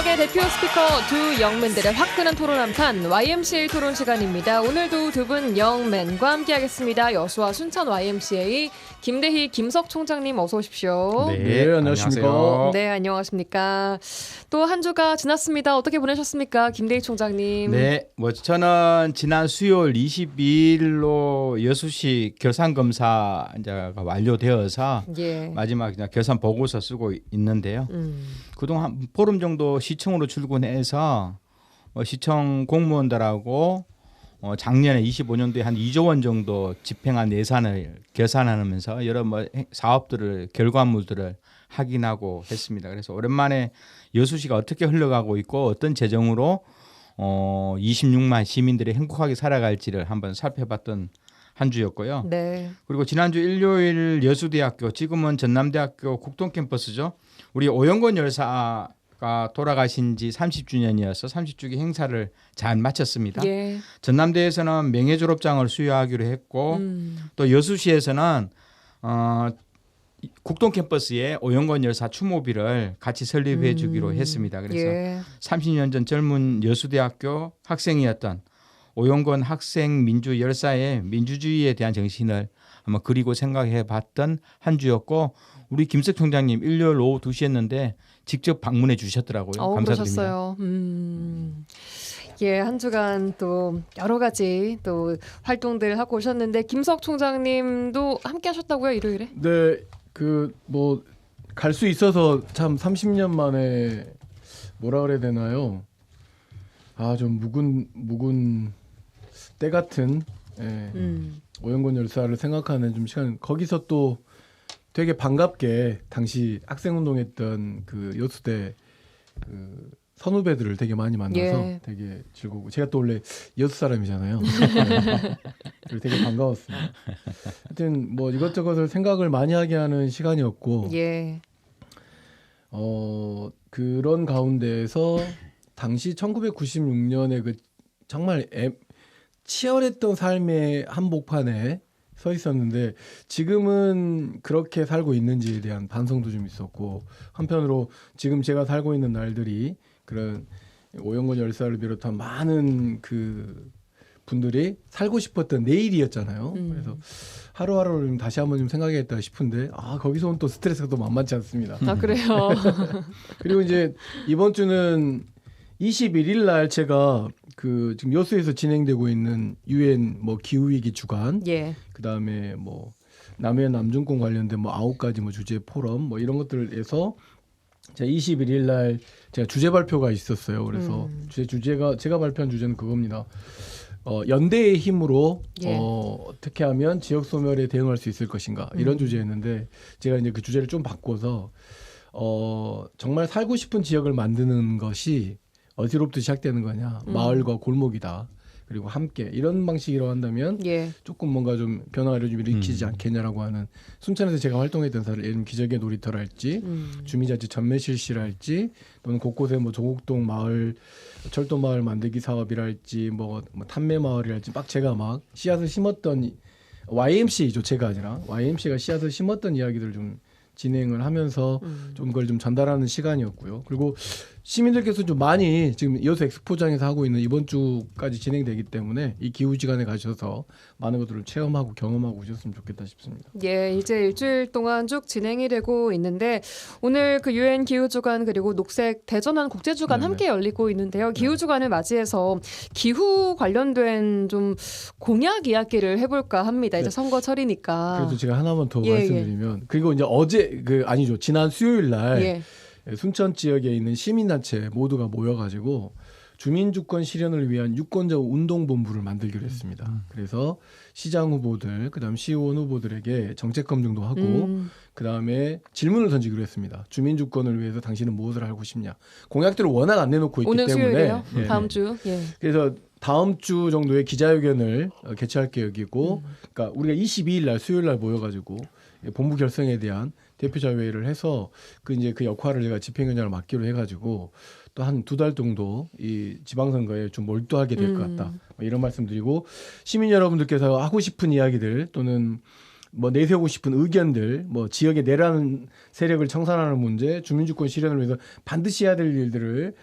지역의 대표 스피커 두 영맨들의 화끈한 토론 함판 YMCA 토론 시간입니다. 오늘도 두 분 영맨과 함께하겠습니다. 여수와 순천 YMCA 김대희 김석 총장님 어서 오십시오. 네, 안녕하십니까. 네, 안녕하십니까. 또 한 주가 지났습니다. 어떻게 보내셨습니까, 김대희 총장님? 네, 저는 지난 수요일 22일로 여수시 결산 검사 이제 완료되어서 예. 마지막 이제 결산 보고서 쓰고 있는데요. 그동안 한 보름 정도 시청으로 출근해서 시청 공무원들하고 작년에 25년도에 한 2조 원 정도 집행한 예산을 계산하면서 여러 사업들을 결과물들을 확인하고 했습니다. 그래서 오랜만에 여수시가 어떻게 흘러가고 있고 어떤 재정으로 26만 시민들이 행복하게 살아갈지를 한번 살펴봤던 한 주였고요. 네. 그리고 지난주 일요일 여수대학교, 지금은 전남대학교 국동 캠퍼스죠. 우리 오영권 열사가 돌아가신 지 30주년이어서 30주기 행사를 잘 마쳤습니다. 예. 전남대에서는 명예 졸업장을 수여하기로 했고 또 여수시에서는 국동 캠퍼스에 오영권 열사 추모비를 같이 설립해 주기로 했습니다. 그래서 예. 30년 전 젊은 여수대학교 학생이었던 오영권 학생 민주 열사의 민주주의에 대한 정신을 한번 그리고 생각해 봤던 한 주였고, 우리 김석 총장님 일요일 오후 2시였는데 직접 방문해 주셨더라고요. 감사드립니다. 그러셨어요. 예, 한 주간 또 여러 가지 또 활동들 하고 오셨는데 김석 총장님도 함께 하셨다고요, 일요일에? 네, 갈 수 있어서 참 30년 만에 뭐라 그래야 되나요? 좀 묵은 때 같은 오영권 열사를 생각하는 좀 시간. 거기서 또 되게 반갑게 당시 학생운동했던 그 여수대 그 선후배들을 되게 많이 만나서 예. 되게 즐거우고, 제가 또 원래 여수 사람이잖아요. 네. 그래서 되게 반가웠습니다. 하여튼 이것저것을 생각을 많이 하게 하는 시간이었고, 예. 그런 가운데에서 당시 1996년에 그 정말 치열했던 삶의 한복판에 서 있었는데 지금은 그렇게 살고 있는지에 대한 반성도 좀 있었고, 한편으로 지금 제가 살고 있는 날들이 그런 오영권 열사를 비롯한 많은 그 분들이 살고 싶었던 내일이었잖아요. 그래서 하루하루를 좀 다시 한번 좀 생각해야겠다 싶은데 거기서 온 또 스트레스가 또 만만치 않습니다. 그래요. 그리고 이제 이번 주는 21일 날 제가 그 지금 여수에서 진행되고 있는 유엔 기후위기 주간, 예. 그다음에 남해안 남중권 관련된 9가지 주제 포럼 이런 것들에서 제가 21일 날 제가 주제 발표가 있었어요. 그래서 주제가 제가 발표한 주제는 그겁니다. 연대의 힘으로 예. 어떻게 하면 지역 소멸에 대응할 수 있을 것인가, 이런 주제였는데 제가 이제 그 주제를 좀 바꿔서 정말 살고 싶은 지역을 만드는 것이 어디로부터 시작되는 거냐, 마을과 골목이다, 그리고 함께, 이런 방식으로 한다면 예. 조금 뭔가 좀 변화를 좀 일으키지 않겠냐라고 하는, 순천에서 제가 활동했던 사례, 예를 들면 기적의 놀이터랄지 주민자치 전매 실시랄지, 또는 곳곳에 조국동 마을 철도 마을 만들기 사업이랄지 탐매 마을이랄지 제가 막 씨앗을 심었던, YMCA죠, 제가 아니라 YMCA가 씨앗을 심었던 이야기들을 좀 진행을 하면서 좀 그걸 좀 전달하는 시간이었고요. 그리고 시민들께서 좀 많이 지금 여수 엑스포장에서 하고 있는, 이번 주까지 진행되기 때문에 이 기후지간에 가셔서 많은 것들을 체험하고 경험하고 오셨으면 좋겠다 싶습니다. 예, 이제 일주일 동안 쭉 진행이 되고 있는데 오늘 그 유엔 기후주간 그리고 녹색 대전환 국제주간 네네. 함께 열리고 있는데요. 기후주간을 맞이해서 기후 관련된 좀 공약 이야기를 해볼까 합니다. 이제 네. 선거철이니까. 그래도 제가 하나만 더 예, 말씀드리면, 그리고 이제 지난 수요일 날 예. 순천 지역에 있는 시민단체 모두가 모여가지고 주민주권 실현을 위한 유권자 운동본부를 만들기로 했습니다. 그래서 시장 후보들, 그다음 시의원 후보들에게 정책 검증도 하고 그다음에 질문을 던지기로 했습니다. 주민주권을 위해서 당신은 무엇을 하고 싶냐. 공약들을 워낙 안 내놓고 있기 오늘 때문에 수요일이요? 예. 다음 주. 예. 그래서 다음 주 정도에 기자회견을 개최할 계획이고, 그러니까 우리가 22일 날 수요일 날 모여가지고 본부 결성에 대한 대표자 회의를 해서 그 역할을 제가 집행위원장을 맡기로 해가지고 또 한 2달 정도 이 지방선거에 좀 몰두하게 될 것 같다, 이런 말씀드리고, 시민 여러분들께서 하고 싶은 이야기들 또는 내세우고 싶은 의견들, 지역의 내란 세력을 청산하는 문제, 주민주권 실현을 위해서 반드시 해야 될 일들을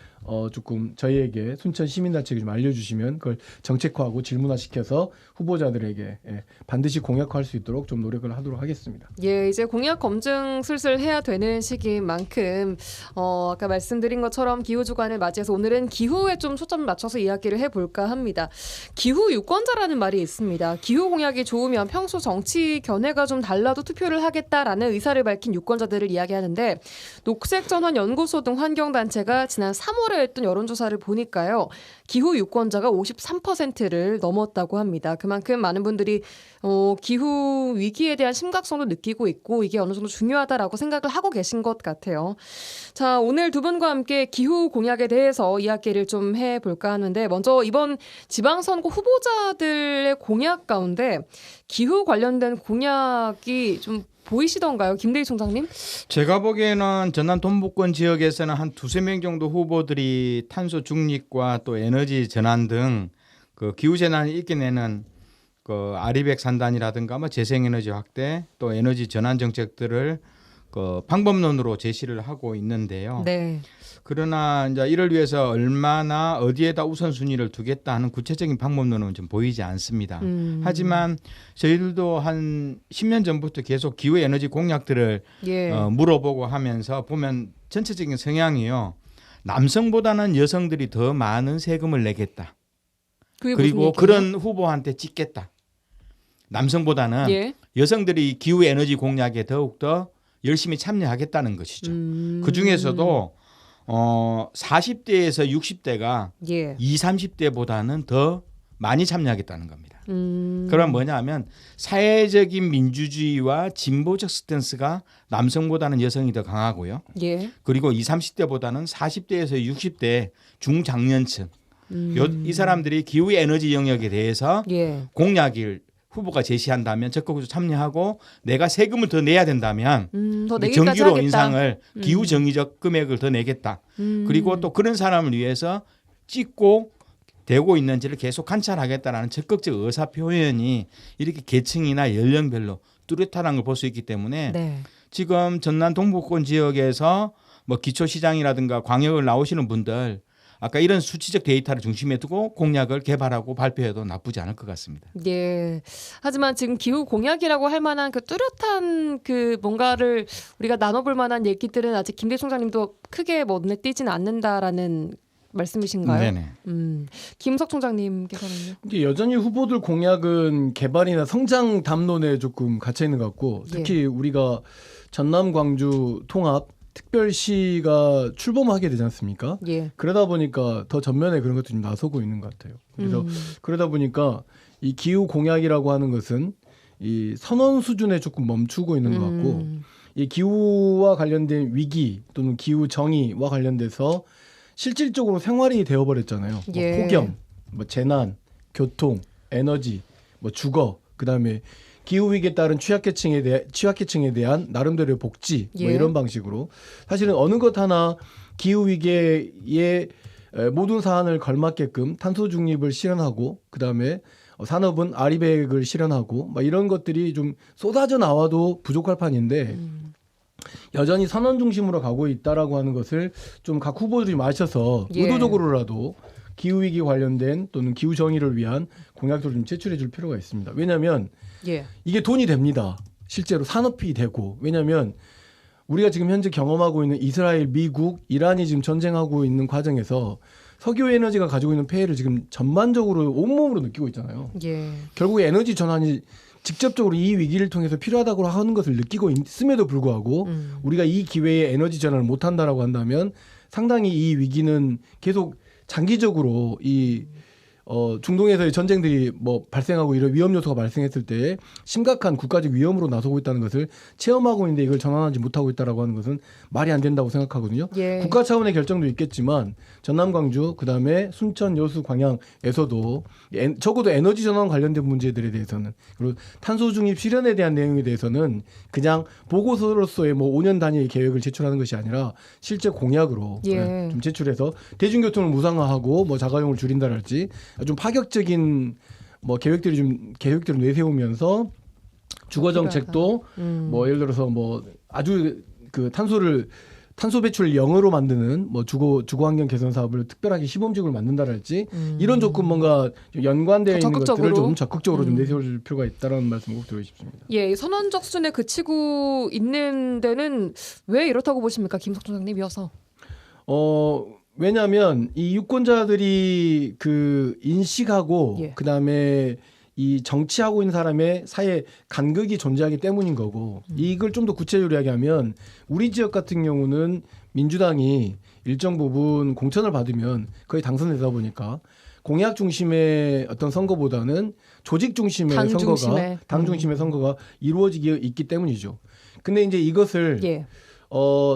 조금 저희에게 순천 시민단체에 좀 알려주시면 그걸 정책화하고 질문화시켜서 후보자들에게 반드시 공약화할 수 있도록 좀 노력을 하도록 하겠습니다. 예, 이제 공약 검증 슬슬 해야 되는 시기인 만큼 아까 말씀드린 것처럼 기후 주간을 맞이해서 오늘은 기후에 좀 초점을 맞춰서 이야기를 해볼까 합니다. 기후 유권자라는 말이 있습니다. 기후 공약이 좋으면 평소 정치 견해가 좀 달라도 투표를 하겠다라는 의사를 밝힌 유권자들을 이야기하는데 녹색전환연구소 등 환경단체가 지난 3월에 했던 여론조사를 보니까요. 기후 유권자가 53%를 넘었다고 합니다. 그만큼 많은 분들이 기후 위기에 대한 심각성도 느끼고 있고 이게 어느 정도 중요하다라고 생각을 하고 계신 것 같아요. 자, 오늘 두 분과 함께 기후 공약에 대해서 이야기를 좀 해볼까 하는데 먼저 이번 지방선거 후보자들의 공약 가운데 기후 관련된 공약이 좀 보이시던가요? 김대희 총장님? 제가 보기에는 전남 동부권 지역에서는 한 두세 명 정도 후보들이 탄소 중립과 또 에너지 전환 등 그 기후 재난을 이겨내는 그 아리백 산단이라든가 뭐 재생에너지 확대 또 에너지 전환 정책들을 그 방법론으로 제시를 하고 있는데요. 네. 그러나 이제 이를 위해서 얼마나 어디에다 우선순위를 두겠다 하는 구체적인 방법론은 좀 보이지 않습니다. 하지만 저희들도 한 10년 전부터 계속 기후 에너지 공약들을 물어보고 하면서 보면 전체적인 성향이요. 남성보다는 여성들이 더 많은 세금을 내겠다. 그리고 그런 후보한테 찍겠다. 남성보다는 여성들이 기후 에너지 공약에 더욱더 열심히 참여하겠다는 것이죠. 그중에서도 40대에서 60대가 20, 30대보다는 더 많이 참여하겠다는 겁니다. 그럼 뭐냐 하면 사회적인 민주주의와 진보적 스탠스가 남성보다는 여성이 더 강하고요. 그리고 20, 30대보다는 40대에서 60대 중장년층 이 사람들이 기후 에너지 영역에 대해서 공약을 후보가 제시한다면 적극적으로 참여하고 내가 세금을 더 내야 된다면 더 전기료 하겠다. 인상을 기후 정의적 금액을 더 내겠다. 그리고 또 그런 사람을 위해서 찍고 되고 있는지를 계속 관찰하겠다라는 적극적 의사 표현이 이렇게 계층이나 연령별로 뚜렷하다는 걸 볼 수 있기 때문에 지금 전남 동부권 지역에서 뭐 기초시장이라든가 광역을 나오시는 분들 아까 이런 수치적 데이터를 중심에 두고 공약을 개발하고 발표해도 나쁘지 않을 것 같습니다. 하지만 지금 기후 공약이라고 할 만한 그 뚜렷한 그 뭔가를 우리가 나눠볼 만한 얘기들은 아직 김대희 총장님도 크게 뭐 눈에 띄지는 않는다라는 말씀이신가요? 네네. 김석 총장님께서는요? 근데 여전히 후보들 공약은 개발이나 성장 담론에 조금 갇혀 있는 것 같고 특히 우리가 전남 광주 통합 특별시가 출범하게 되지 않습니까? 그러다 보니까 더 전면에 그런 것들이 좀 나서고 있는 것 같아요. 그래서 그러다 보니까 이 기후 공약이라고 하는 것은 이 선언 수준에 조금 멈추고 있는 것 같고 이 기후와 관련된 위기 또는 기후 정의와 관련돼서 실질적으로 생활이 되어버렸잖아요. 뭐 폭염, 뭐 재난, 교통, 에너지, 뭐 주거, 그다음에 기후 위기에 따른 취약계층에 대한 나름대로의 복지 뭐 이런 방식으로 사실은 어느 것 하나 기후 위기에 모든 사안을 걸맞게끔 탄소 중립을 실현하고 그다음에 산업은 아리백을 실현하고 막 이런 것들이 좀 쏟아져 나와도 부족할 판인데 여전히 선언 중심으로 가고 있다라고 하는 것을 좀 각 후보들이 마셔서 의도적으로라도 기후 위기 관련된 또는 기후 정의를 위한 공약들을 좀 제출해 줄 필요가 있습니다. 왜냐하면 이게 돈이 됩니다. 실제로 산업이 되고 왜냐하면 우리가 지금 현재 경험하고 있는 이스라엘, 미국, 이란이 지금 전쟁하고 있는 과정에서 석유 에너지가 가지고 있는 폐해를 지금 전반적으로 온몸으로 느끼고 있잖아요. 결국 에너지 전환이 직접적으로 이 위기를 통해서 필요하다고 하는 것을 느끼고 있음에도 불구하고 우리가 이 기회에 에너지 전환을 못한다라고 한다면 상당히 이 위기는 계속 장기적으로 이 중동에서의 전쟁들이 뭐 발생하고 이런 위험 요소가 발생했을 때 심각한 국가적 위험으로 나서고 있다는 것을 체험하고 있는데 이걸 전환하지 못하고 있다라고 하는 것은 말이 안 된다고 생각하거든요. 국가 차원의 결정도 있겠지만 전남 광주 그다음에 순천 여수 광양에서도 적어도 에너지 전환 관련된 문제들에 대해서는 그리고 탄소 중립 실현에 대한 내용에 대해서는 그냥 보고서로서의 뭐 5년 단위의 계획을 제출하는 것이 아니라 실제 공약으로 좀 제출해서 대중교통을 무상화하고 뭐 자가용을 줄인다랄지 좀 파격적인 뭐 계획들을 내세우면서 주거 정책도 뭐 예를 들어서 뭐 아주 그 탄소를 탄소 배출 0으로 만드는 뭐 주거 환경 개선 사업을 특별하게 시범적으로 만든다랄지 이런 조금 뭔가 연관되어 있는 것들을 좀 적극적으로 좀 내세울 필요가 있다는 말씀 꼭 드리고 싶습니다. 예, 선언적 수준에 그치고 있는 데는 왜 이렇다고 보십니까, 김석 총장님 이어서? 왜냐하면 이 유권자들이 그 인식하고 예. 그다음에 이 정치하고 있는 사람의 사이에 간극이 존재하기 때문인 거고 이걸 좀 더 구체적으로 이야기하면 우리 지역 같은 경우는 민주당이 일정 부분 공천을 받으면 거의 당선되다 보니까 공약 중심의 어떤 선거보다는 조직 중심의 당 중심의 선거가 이루어지기 있기 때문이죠. 근데 이제 이것을 예.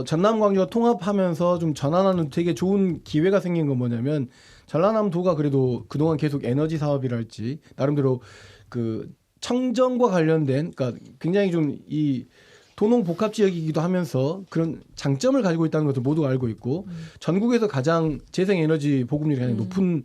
전남 광주와 통합하면서 좀 전환하는 되게 좋은 기회가 생긴 건 뭐냐면 전라남도가 그래도 그동안 계속 에너지 사업이랄지 나름대로 그 청정과 관련된 그러니까 굉장히 좀 이 도농 복합 지역이기도 하면서 그런 장점을 가지고 있다는 것을 모두가 알고 있고 전국에서 가장 재생에너지 보급률이 가장 높은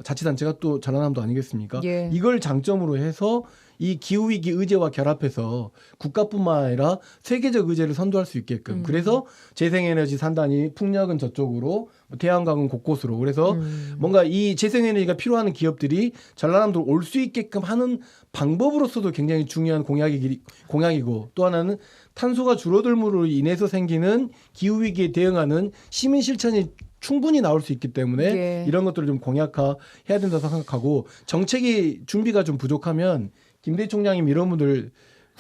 자치단체가 또 전라남도 아니겠습니까? 예. 이걸 장점으로 해서 이 기후위기 의제와 결합해서 국가뿐만 아니라 세계적 의제를 선도할 수 있게끔 그래서 재생에너지 산단이 풍력은 저쪽으로 태양광은 곳곳으로 그래서 뭔가 이 재생에너지가 필요한 기업들이 전라남도로 올 수 있게끔 하는 방법으로서도 굉장히 중요한 공약이고 또 하나는 탄소가 줄어들므로 인해서 생기는 기후위기에 대응하는 시민 실천이 충분히 나올 수 있기 때문에 예. 이런 것들을 좀 공약화해야 된다고 생각하고 정책이 준비가 좀 부족하면 김대희 총장님 이런 분들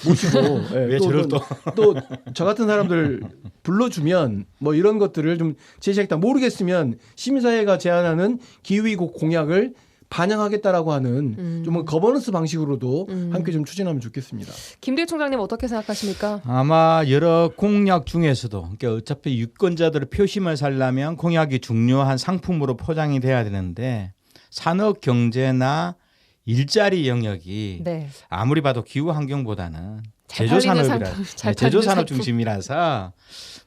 모시고 왜 저를 또 저 같은 사람들 불러주면 뭐 이런 것들을 좀 제시하겠다 모르겠으면 시민사회가 제안하는 기후위기 공약을 반영하겠다라고 하는 좀 거버넌스 방식으로도 함께 좀 추진하면 좋겠습니다. 김대희 총장님 어떻게 생각하십니까? 아마 여러 공약 중에서도 그러니까 어차피 유권자들의 표심을 살려면 공약이 중요한 상품으로 포장이 돼야 되는데 산업 경제나 일자리 영역이 네. 아무리 봐도 기후 환경보다는 잘 팔리는 제조 산업 상품. 중심이라서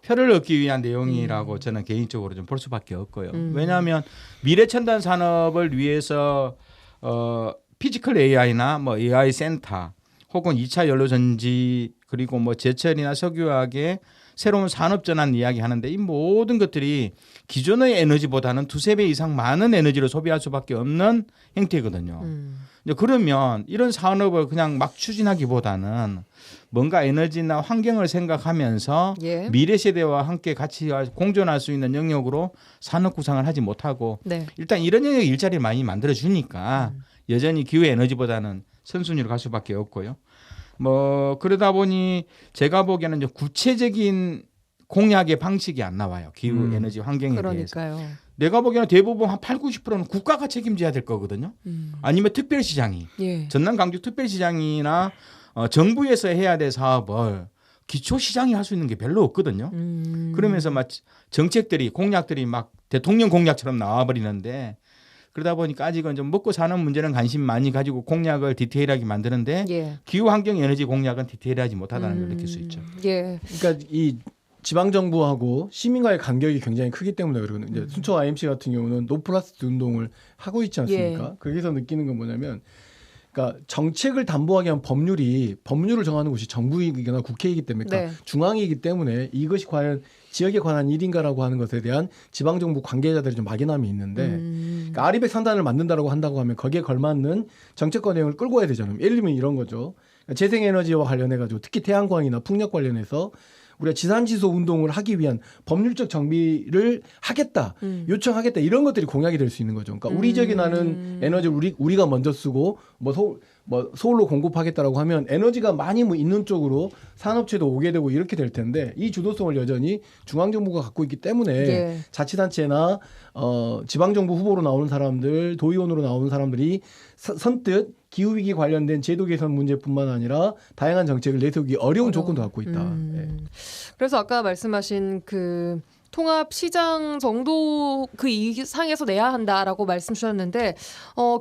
표를 얻기 위한 내용이라고 저는 개인적으로 좀 볼 수밖에 없고요. 왜냐하면 미래 첨단 산업을 위해서 피지컬 AI나 뭐 AI 센터 혹은 2차 연료 전지 그리고 뭐 제철이나 석유화학의 새로운 산업 전환 이야기하는데 이 모든 것들이 기존의 에너지보다는 두세 배 이상 많은 에너지를 소비할 수밖에 없는 형태거든요. 이제 그러면 이런 산업을 그냥 막 추진하기보다는 뭔가 에너지나 환경을 생각하면서 예. 미래 세대와 함께 같이 공존할 수 있는 영역으로 산업 구상을 하지 못하고 네. 일단 이런 영역 일자리를 많이 만들어 주니까 여전히 기후 에너지보다는 선순위로 갈 수밖에 없고요. 뭐 그러다 보니 제가 보기에는 이제 구체적인 공약의 방식이 안 나와요. 기후 에너지 환경에 대해서. 그러니까요. 내가 보기에는 대부분 한 80~90%는 국가가 책임져야 될 거거든요. 아니면 특별시장이. 예. 전남 강주 특별시장이나 정부에서 해야 될 사업을 기초시장이 할 수 있는 게 별로 없거든요. 그러면서 막 정책들이 공약들이 막 대통령 공약처럼 나와버리는데 그러다 보니까 아직은 좀 먹고 사는 문제는 관심 많이 가지고 공약을 디테일하게 만드는데 예. 기후 환경 에너지 공약은 디테일하지 못하다는 걸 느낄 수 있죠. 예. 그러니까 이 지방 정부하고 시민과의 간격이 굉장히 크기 때문에 그러거든요. 이제 순천 IMC 같은 경우는 노플라스틱 운동을 하고 있지 않습니까? 예. 거기서 느끼는 건 뭐냐면, 그러니까 정책을 담보하게 한 법률을 정하는 곳이 정부이거나 국회이기 때문에, 그러니까 네. 중앙이기 때문에 이것이 과연 지역에 관한 일인가라고 하는 것에 대한 지방 정부 관계자들이 좀 막연함이 있는데, 그러니까 아리백 산단을 만든다라고 한다고 하면 거기에 걸맞는 정책과 내용을 끌고 와야 되잖아요. 예를 들면 이런 거죠. 그러니까 재생에너지와 관련해 가지고 특히 태양광이나 풍력 관련해서 우리가 지산지소 운동을 하기 위한 법률적 정비를 하겠다, 요청하겠다 이런 것들이 공약이 될 수 있는 거죠. 그러니까 우리 지역에 나는 에너지를 우리가 먼저 쓰고 서울로 공급하겠다라고 하면 에너지가 많이 있는 쪽으로 산업체도 오게 되고 이렇게 될 텐데 이 주도성을 여전히 중앙정부가 갖고 있기 때문에 예. 자치단체나 지방정부 후보로 나오는 사람들, 도의원으로 나오는 사람들이 선뜻 기후위기 관련된 제도 개선 문제뿐만 아니라 다양한 정책을 내세우기 어려운 조건도 갖고 있다. 예. 그래서 아까 말씀하신 그 통합 시장 정도 그 이상에서 내야 한다라고 말씀 주셨는데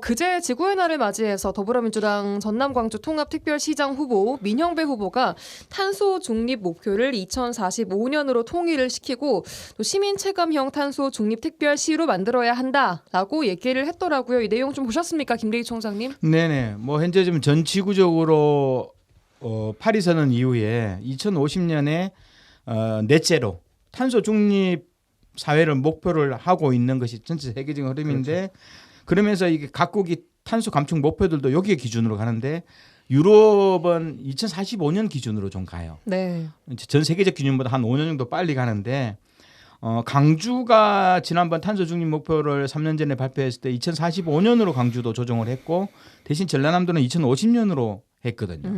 그제 지구의 날을 맞이해서 더불어민주당 전남 광주 통합 특별시장 후보 민형배 후보가 탄소 중립 목표를 2045년으로 통일을 시키고 또 시민 체감형 탄소 중립 특별시로 만들어야 한다라고 얘기를 했더라고요. 이 내용 좀 보셨습니까, 김대희 총장님? 네네. 뭐 현재 좀 전 지구적으로 파리선언 이후에 2050년에 넷제로 탄소 중립 사회를 목표를 하고 있는 것이 전체 세계적인 흐름인데 그렇죠. 그러면서 이게 각국이 탄소 감축 목표들도 여기에 기준으로 가는데 유럽은 2045년 기준으로 좀 가요. 네. 전 세계적 기준보다 한 5년 정도 빨리 가는데 강주가 지난번 탄소 중립 목표를 3년 전에 발표했을 때 2045년으로 강주도 조정을 했고 대신 전라남도는 2050년으로 했거든요.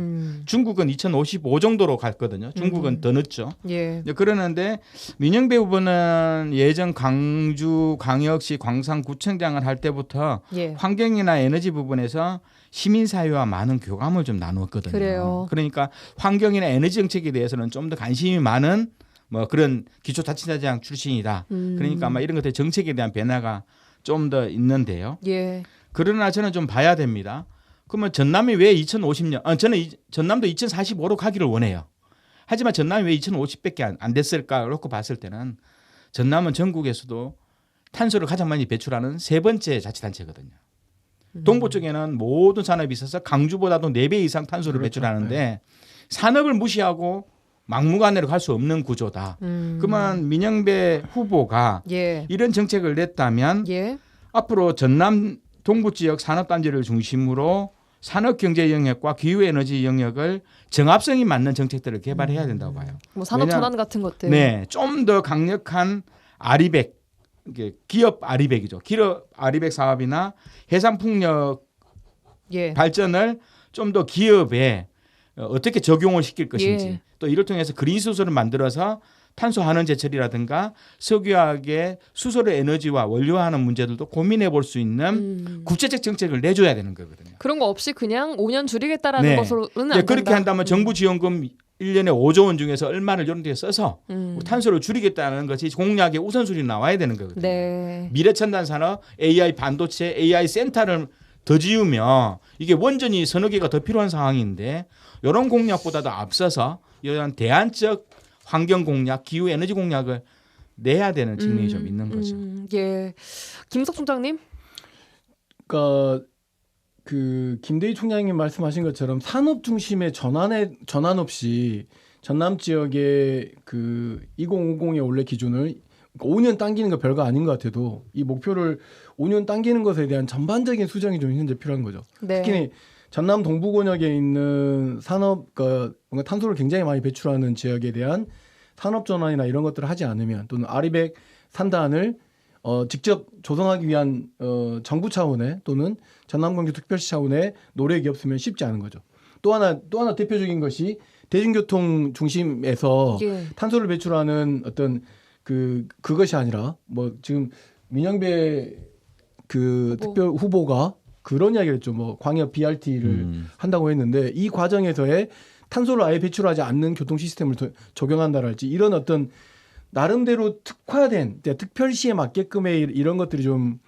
중국은 2055 정도로 갔거든요. 중국은 더 늦죠. 예. 그러는데 민영배 후보는 예전 강주 광역시 광산구청장을 할 때부터 예. 환경이나 에너지 부분에서 시민사회와 많은 교감을 좀 나누었거든요. 그래요. 그러니까 환경이나 에너지 정책에 대해서는 좀 더 관심이 많은 뭐 그런 기초자치단체장 출신이다. 그러니까 아마 이런 것들 정책에 대한 변화가 좀 더 있는데요. 예. 그러나 저는 좀 봐야 됩니다. 그러면 전남이 왜 2050년? 저는 전남도 2045로 가기를 원해요. 하지만 전남이 왜 2050밖에 안 됐을까? 그렇게 봤을 때는 전남은 전국에서도 탄소를 가장 많이 배출하는 세 번째 자치단체거든요. 동부 쪽에는 모든 산업이 있어서 강주보다도 4배 이상 탄소를 그렇죠. 배출하는데 네. 산업을 무시하고 막무가내로 갈 수 없는 구조다. 그러면 민영배 후보가 예. 이런 정책을 냈다면 예. 앞으로 전남 동부 지역 산업단지를 중심으로 산업경제 영역과 기후에너지 영역을 정합성이 맞는 정책들을 개발해야 된다고 봐요. 뭐 산업 왜냐- 전환 같은 것들. 네, 좀 더 강력한 아리백, 이게 기업 아리백이죠. 기업 아리백 사업이나 해상풍력 예. 발전을 좀 더 기업에 어떻게 적용을 시킬 것인지 예. 또 이를 통해서 그린 수소를 만들어서 탄소 환원 제철이라든가 석유화학의 수소를 에너지와 원료화하는 문제들도 고민해 볼 수 있는 구체적 정책을 내줘야 되는 거거든요. 그런 거 없이 그냥 5년 줄이겠다라는 네. 것으로는 안 네, 된다. 그렇게 한다면 정부 지원금 1년에 5조 원 중에서 얼마를 이런 데 써서 탄소를 줄이겠다는 것이 공약의 우선순위 나와야 되는 거거든요. 네. 미래첨단 산업, AI 반도체, AI 센터를 더 지으면 이게 원전이 서너 개가 더 필요한 상황인데 이런 공약보다도 앞서서 이런 대안적 환경 공약, 기후 에너지 공약을 내야 되는 측면이 좀 있는 거죠. 예. 김석 총장님. 그러니까 그 김대희 총장님 말씀하신 것처럼 산업 중심의 전환 없이 전남 지역의 그 2050의 원래 기준을 5년 당기는 거 별거 아닌 것 같아도 이 목표를 5년 당기는 것에 대한 전반적인 수정이 좀 현재 필요한 거죠. 네. 특히 전남 동부권역에 있는 산업, 뭔가 탄소를 굉장히 많이 배출하는 지역에 대한 산업 전환이나 이런 것들을 하지 않으면 또는 아리백 산단을 직접 조성하기 위한 정부 차원의 또는 전남 광주 특별시 차원의 노력이 없으면 쉽지 않은 거죠. 또 하나 대표적인 것이 대중교통 중심에서 예. 탄소를 배출하는 어떤 그것이 아니라 뭐 지금 민영배 그 특별 후보가 그런 이야기를 했죠. 뭐 광역 BRT를 한다고 했는데 이 과정에서의 탄소를 아예 배출하지 않는 교통 시스템을 적용한다랄지 이런 어떤 나름대로 특화된 특별시에 맞게끔의 이런 것들이 좀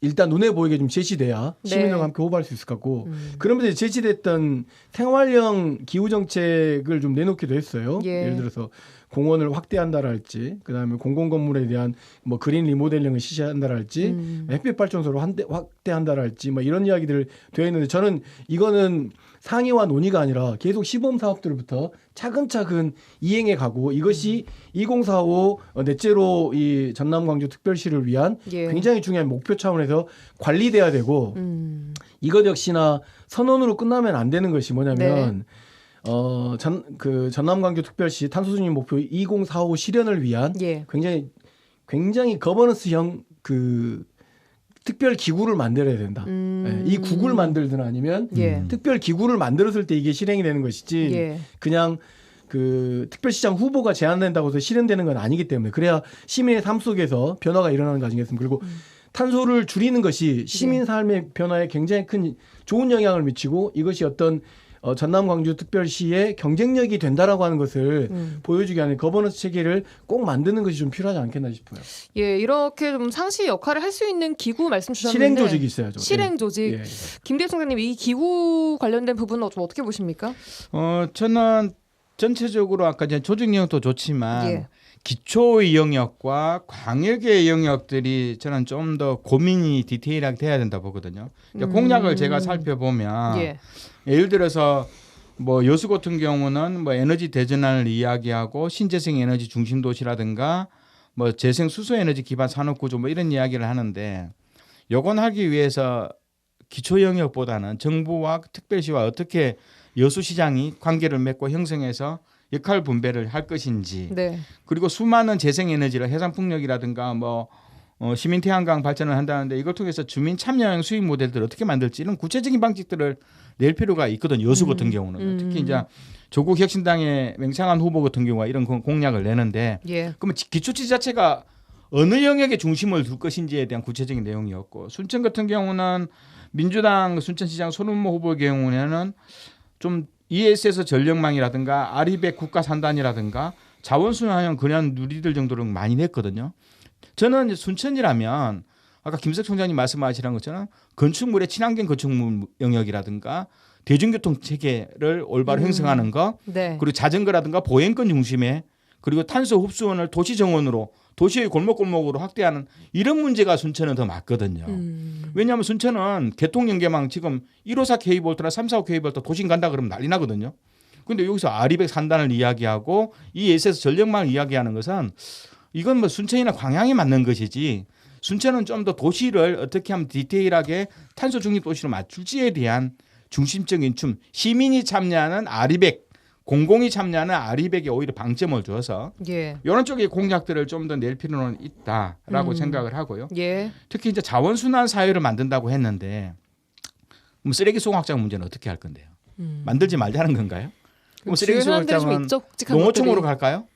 일단 눈에 보이게 좀 제시돼야 네. 시민들과 함께 호흡할 수 있을 것 같고 그러면서 제시됐던 생활형 기후 정책을 좀 내놓기도 했어요. 예. 예를 들어서 공원을 확대한다랄지 그다음에 공공건물에 대한 뭐 그린 리모델링을 실시한다랄지 햇빛 발전소를 확대한다랄지 뭐 이런 이야기들 되어 있는데 저는 이거는 상의와 논의가 아니라 계속 시범 사업들부터 차근차근 이행해 가고 이것이 2045 넷제로 이 전남 광주 특별시를 위한 예. 굉장히 중요한 목표 차원에서 관리돼야 되고 이것 역시나 선언으로 끝나면 안 되는 것이 뭐냐면 전남 광주 특별시 탄소 중립 목표 2045 실현을 위한 예. 굉장히 거버넌스형 그 특별 기구를 만들어야 된다. 이 국을 만들든 아니면 예. 특별 기구를 만들었을 때 이게 실행이 되는 것이지 예. 그냥 그 특별시장 후보가 제안된다고 해서 실현되는 건 아니기 때문에 그래야 시민의 삶 속에서 변화가 일어나는 거 아니겠습니까? 그리고 탄소를 줄이는 것이 시민 삶의 변화에 굉장히 큰 좋은 영향을 미치고 이것이 어떤 전남 광주 특별시의 경쟁력이 된다라고 하는 것을 보여주기 위한 거버넌스 체계를 꼭 만드는 것이 좀 필요하지 않겠나 싶어요. 예, 이렇게 좀 상시 역할을 할 수 있는 기구 말씀 주셨는데 실행 조직이 있어야죠. 실행 조직. 예. 김대희 총장님 이 기구 관련된 부분은 좀 어떻게 보십니까? 저는 전체적으로 아까 이제 조직 영역도 좋지만 예. 기초의 영역과 광역의 영역들이 저는 좀 더 고민이 디테일하게 돼야 된다 보거든요. 그러니까 공약을 제가 살펴보면 예. 예를 들어서 뭐 여수 같은 경우는 뭐 에너지 대전환을 이야기하고 신재생 에너지 중심 도시라든가 뭐 재생 수소 에너지 기반 산업 구조 뭐 이런 이야기를 하는데 요건 하기 위해서 기초 영역보다는 정부와 특별시와 어떻게 여수시장이 관계를 맺고 형성해서 역할 분배를 할 것인지 네. 그리고 수많은 재생 에너지를 해상풍력이라든가 뭐 시민 태양광 발전을 한다는데 이걸 통해서 주민 참여형 수익 모델들을 어떻게 만들지 이런 구체적인 방식들을 낼 필요가 있거든요. 여수 같은 경우는 특히 이제 조국 혁신당의 맹창한 후보 같은 경우가 이런 공약을 내는데 예. 그러면 기초지 자체가 어느 영역에 중심을 둘 것인지에 대한 구체적인 내용이었고 순천 같은 경우는 민주당 순천시장 손은모 후보의 경우에는 좀 ESS 전력망이라든가 아리백 국가 산단이라든가 자원순환형 그냥 누리들 정도를 많이 냈거든요. 저는 순천이라면 아까 김석 총장님 말씀하시는 것처럼 건축물의 친환경 건축물 영역이라든가 대중교통 체계를 올바로 형성하는 거 네. 그리고 자전거라든가 보행권 중심에 그리고 탄소 흡수원을 도시 정원으로 도시의 골목골목으로 확대하는 이런 문제가 순천은 더 맞거든요. 왜냐하면 순천은 개통연계망 지금 154 K볼트나 345 K볼트 도심 간다 그러면 난리 나거든요. 그런데 여기서 아리백 산단을 이야기하고 이 SS 전력망을 이야기하는 것은 이건 뭐 순천이나 광양에 맞는 것이지 순천은 좀 더 도시를 어떻게 하면 디테일하게 탄소 중립 도시로 맞출지에 대한 중심적인 시민이 참여하는 아리백 공공이 참여하는 아리백에 오히려 방점을 두어서 예. 이런 쪽의 공약들을 좀 더 낼 필요는 있다라고 생각을 하고요. 예. 특히 이제 자원순환 사회를 만든다고 했는데 그럼 쓰레기 수거확장 문제는 어떻게 할 건데요? 만들지 말자는 건가요? 그럼 쓰레기 수거확장은 농어촌으로 갈까요?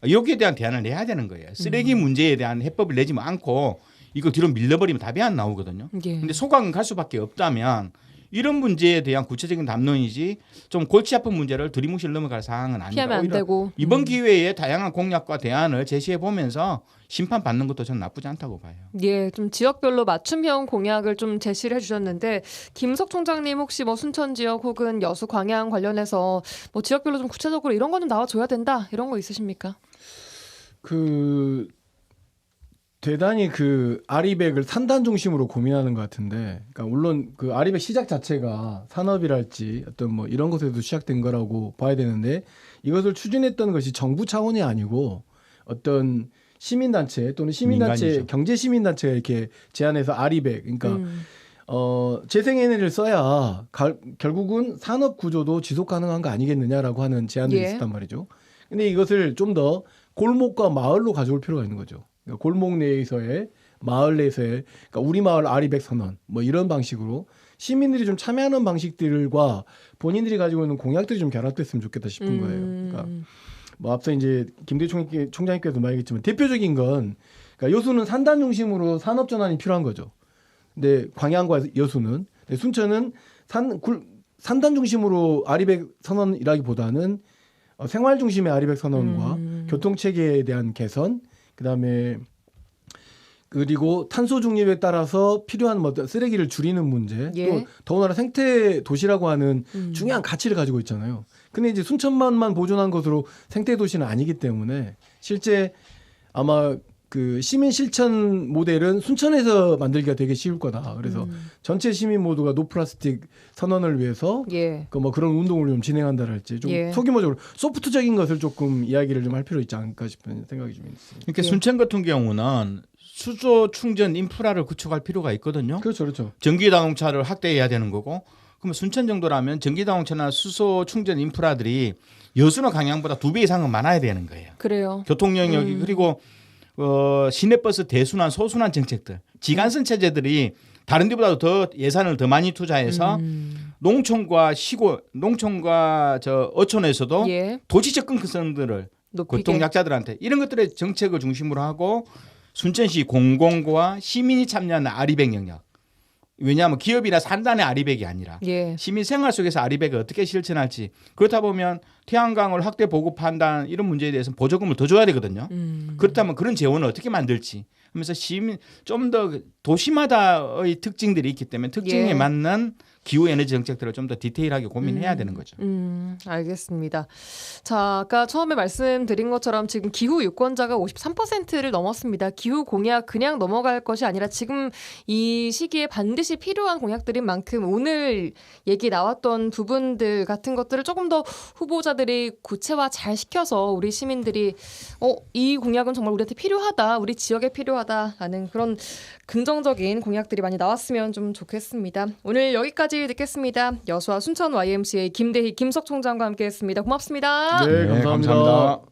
여기에 대한 대안을 내야 되는 거예요. 쓰레기 문제에 대한 해법을 내지 않고 이거 뒤로 밀려버리면 답이 안 나오거든요. 예. 근데 소각은 갈 수밖에 없다면 이런 문제에 대한 구체적인 담론이지 좀 골치 아픈 문제를 들이뭉실 넘어갈 사항은 아니다. 피하면 안 되고 이번 기회에 다양한 공약과 대안을 제시해 보면서 심판받는 것도 저는 나쁘지 않다고 봐요. 예, 좀 지역별로 맞춤형 공약을 좀 제시를 해주셨는데 김석 총장님 혹시 뭐 순천 지역 혹은 여수 광양 관련해서 뭐 지역별로 좀 구체적으로 이런 거는 나와줘야 된다 이런 거 있으십니까? 대단히 아리백을 산단 중심으로 고민하는 것 같은데, 그러니까 물론 아리백 시작 자체가 산업이랄지 어떤 뭐 이런 것에도 시작된 거라고 봐야 되는데 이것을 추진했던 것이 정부 차원이 아니고 어떤 시민단체 또는 시민단체 민간이죠. 경제 시민단체가 이렇게 제안해서 아리백 그러니까 재생에너지를 써야 결국은 산업 구조도 지속 가능한 거 아니겠느냐라고 하는 제안들이 예. 있었단 말이죠. 근데 이것을 좀 더 골목과 마을로 가져올 필요가 있는 거죠. 그러니까 골목 내에서의 마을 내에서의 그러니까 우리 마을 아리백 선언 뭐 이런 방식으로 시민들이 좀 참여하는 방식들과 본인들이 가지고 있는 공약들이 좀 결합됐으면 좋겠다 싶은 거예요. 그러니까 뭐 앞서 이제 김대희 총장님께서 말했지만 대표적인 건 그러니까 여수는 산단 중심으로 산업 전환이 필요한 거죠. 근데 광양과 여수는 근데 순천은 산단 중심으로 아리백 선언이라기보다는 생활 중심의 아리백 선언과 교통 체계에 대한 개선, 그다음에 그리고 탄소 중립에 따라서 필요한 뭐 쓰레기를 줄이는 문제, 예. 또 더군다나 생태 도시라고 하는 중요한 가치를 가지고 있잖아요. 근데 이제 순천만만 보존한 것으로 생태 도시는 아니기 때문에 실제 아마 시민 실천 모델은 순천에서 만들기가 되게 쉬울 거다. 그래서 전체 시민 모두가 노플라스틱 선언을 위해서 예. 뭐 그런 운동을 좀 진행한다랄지 좀 예. 소규모적으로 소프트적인 것을 조금 이야기를 좀 할 필요 있지 않을까 싶은 생각이 좀 있습니다. 그러니까 예. 순천 같은 경우는 수소 충전 인프라를 구축할 필요가 있거든요. 그렇죠. 전기 자동차를 확대해야 되는 거고, 그러면 순천 정도라면 전기 자동차나 수소 충전 인프라들이 여수나 광양보다 2배 이상은 많아야 되는 거예요. 그래요. 교통 영역이 그리고 시내버스 대순환, 소순환 정책들, 지간선 체제들이 다른 데보다 더 예산을 더 많이 투자해서 농촌과 시골, 농촌과 어촌에서도 예. 도시 접근성들을 높이게. 교통 약자들한테 이런 것들의 정책을 중심으로 하고 순천시 공공과 시민이 참여하는 아리백 영역. 왜냐하면 기업이나 산단의 아리백이 아니라 예. 시민 생활 속에서 아리백을 어떻게 실천할지 그렇다 보면 태양광을 확대 보급한다는 이런 문제에 대해서 보조금을 더 줘야 되거든요. 그렇다면 그런 재원을 어떻게 만들지 하면서 시민 좀 더 도시마다의 특징들이 있기 때문에 특징에 예. 맞는 기후 에너지 정책들을 좀 더 디테일하게 고민해야 되는 거죠. 알겠습니다. 자, 아까 처음에 말씀드린 것처럼 지금 기후 유권자가 53%를 넘었습니다. 기후 공약 그냥 넘어갈 것이 아니라 지금 이 시기에 반드시 필요한 공약들인 만큼 오늘 얘기 나왔던 부분들 같은 것들을 조금 더 후보자들이 구체화 잘 시켜서 우리 시민들이 이 공약은 정말 우리한테 필요하다, 우리 지역에 필요하다라는 그런 긍정적인 공약들이 많이 나왔으면 좀 좋겠습니다. 오늘 여기까지 듣겠습니다. 여수와 순천 YMCA 김대희 김석 총장과 함께했습니다. 고맙습니다. 네, 감사합니다. 감사합니다.